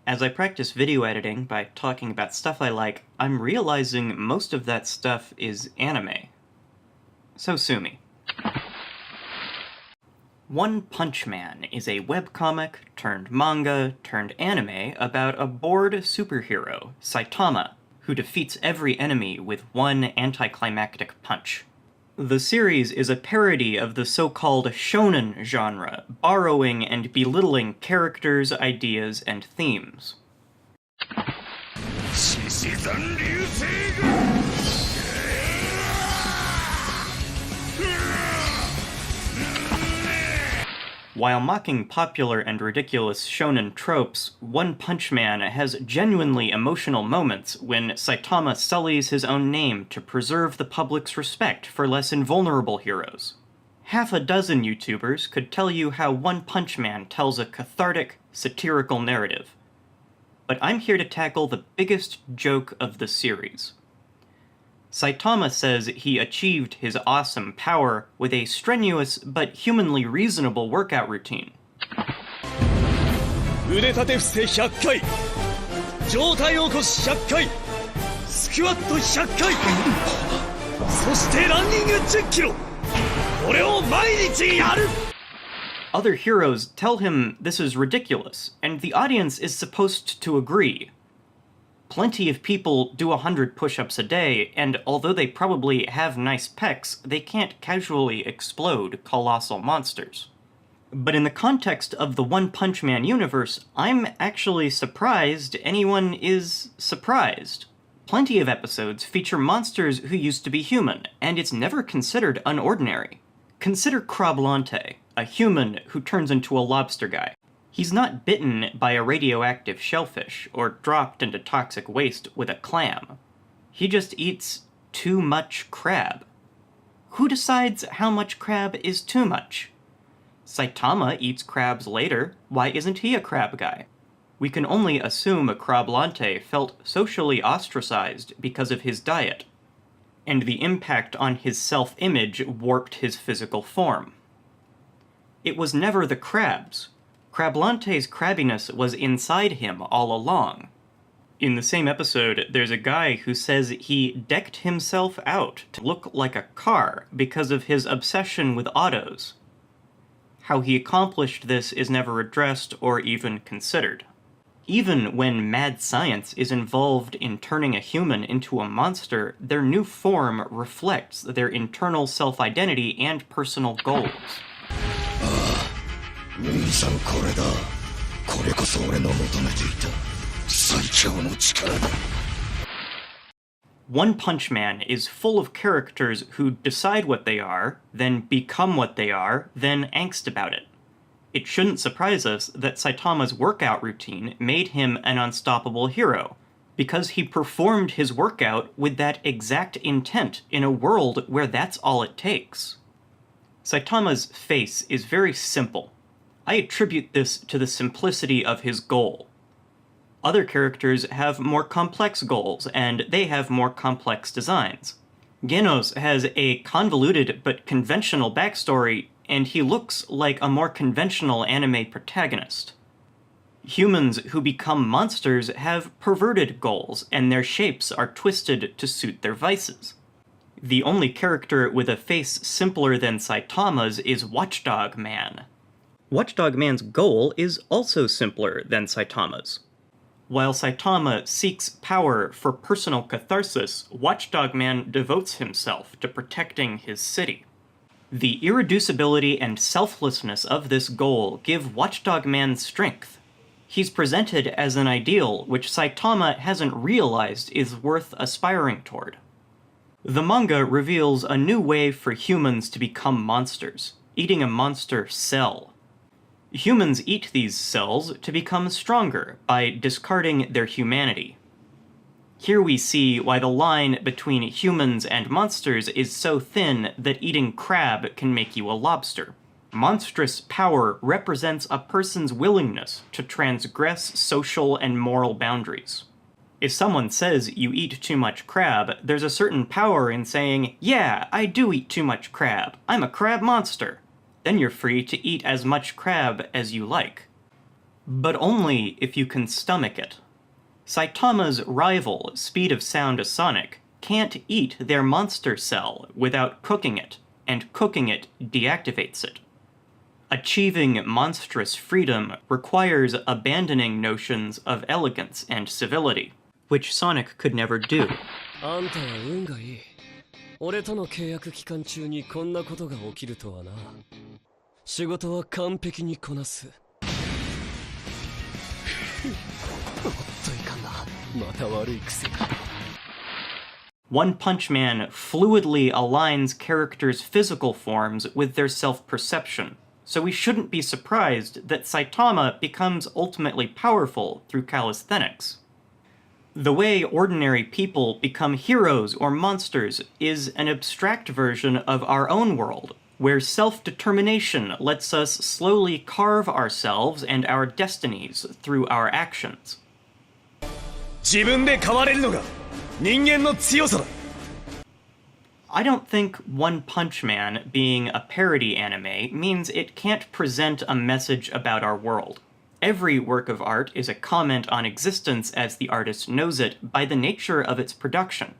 As I practice video editing by talking about stuff I like, I'm realizing most of that stuff is anime. So sue me. One Punch Man is a webcomic turned manga turned anime about a bored superhero, Saitama, who defeats every enemy with one anticlimactic punch. The series is a parody of the so-called shonen genre, borrowing and belittling characters, ideas, and themes. While mocking popular and ridiculous shonen tropes, One Punch Man has genuinely emotional moments when Saitama sullies his own name to preserve the public's respect for less invulnerable heroes. Half a dozen YouTubers could tell you how One Punch Man tells a cathartic, satirical narrative. But I'm here to tackle the biggest joke of the series. Saitama says he achieved his awesome power with a strenuous but humanly reasonable workout routine. Other heroes tell him this is ridiculous, and the audience is supposed to agree. Plenty of people do 100 push-ups a day, and although they probably have nice pecs, they can't casually explode colossal monsters. But in the context of the One Punch Man universe, I'm actually surprised anyone is surprised. Plenty of episodes feature monsters who used to be human, and it's never considered unordinary. Consider Crablante, a human who turns into a lobster-guy. He's not bitten by a radioactive shellfish, or dropped into toxic waste with a clam. He just eats too much crab. Who decides how much crab is too much? Saitama eats crabs later. Why isn't he a crab guy? We can only assume Crablante felt socially ostracized because of his diet, and the impact on his self-image warped his physical form. It was never the crabs. Crablante's crabbiness was inside him all along. In the same episode, there's a guy who says he decked himself out to look like a car because of his obsession with autos. How he accomplished this is never addressed or even considered. Even when mad science is involved in turning a human into a monster, their new form reflects their internal self-identity and personal goals. One Punch Man is full of characters who decide what they are, then become what they are, then angst about it. It shouldn't surprise us that Saitama's workout routine made him an unstoppable hero, because he performed his workout with that exact intent in a world where that's all it takes. Saitama's face is very simple. I attribute this to the simplicity of his goal. Other characters have more complex goals, and they have more complex designs. Genos has a convoluted but conventional backstory, and he looks like a more conventional anime protagonist. Humans who become monsters have perverted goals, and their shapes are twisted to suit their vices. The only character with a face simpler than Saitama's is Watchdog Man. Watchdog Man's goal is also simpler than Saitama's. While Saitama seeks power for personal catharsis, Watchdog Man devotes himself to protecting his city. The irreducibility and selflessness of this goal give Watchdog Man strength. He's presented as an ideal which Saitama hasn't realized is worth aspiring toward. The manga reveals a new way for humans to become monsters, eating a monster cell. Humans eat these cells to become stronger by discarding their humanity. Here we see why the line between humans and monsters is so thin that eating crab can make you a lobster. Monstrous power represents a person's willingness to transgress social and moral boundaries. If someone says you eat too much crab, there's a certain power in saying, "Yeah, I do eat too much crab. I'm a crab monster." Then you're free to eat as much crab as you like. But only if you can stomach it. Saitama's rival, Speed of Sound Sonic, can't eat their monster cell without cooking it, and cooking it deactivates it. Achieving monstrous freedom requires abandoning notions of elegance and civility, which Sonic could never do. あんたは運がいい。俺との契約期間中にこんなことが起きるとはな。仕事は完璧にこなす。おっといかんな。また悪い癖か。One Punch Man fluidly aligns characters' physical forms with their self-perception, so we shouldn't be surprised that Saitama becomes ultimately powerful through calisthenics. The way ordinary people become heroes or monsters is an abstract version of our own world, where self-determination lets us slowly carve ourselves and our destinies through our actions. 自分で変われるのが人間の強さだ。I don't think One Punch Man being a parody anime means it can't present a message about our world. Every work of art is a comment on existence as the artist knows it by the nature of its production.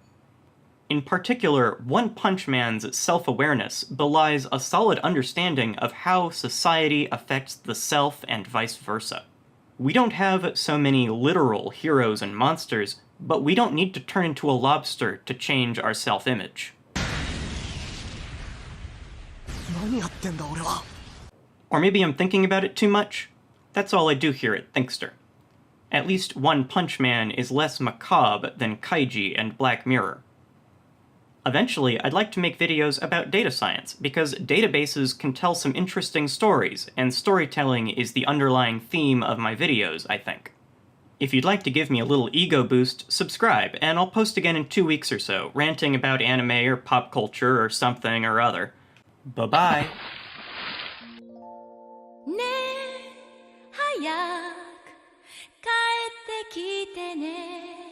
In particular, One Punch Man's self-awareness belies a solid understanding of how society affects the self and vice versa. We don't have so many literal heroes and monsters, but we don't need to turn into a lobster to change our self-image. Or maybe I'm thinking about it too much? That's all I do here at Thinkster. At least One Punch Man is less macabre than Kaiji and Black Mirror. Eventually, I'd like to make videos about data science, because databases can tell some interesting stories, and storytelling is the underlying theme of my videos, I think. If you'd like to give me a little ego boost, subscribe, and I'll post again in 2 weeks or so, ranting about anime or pop culture or something or other. Bye-bye! ねえ早く帰ってきてね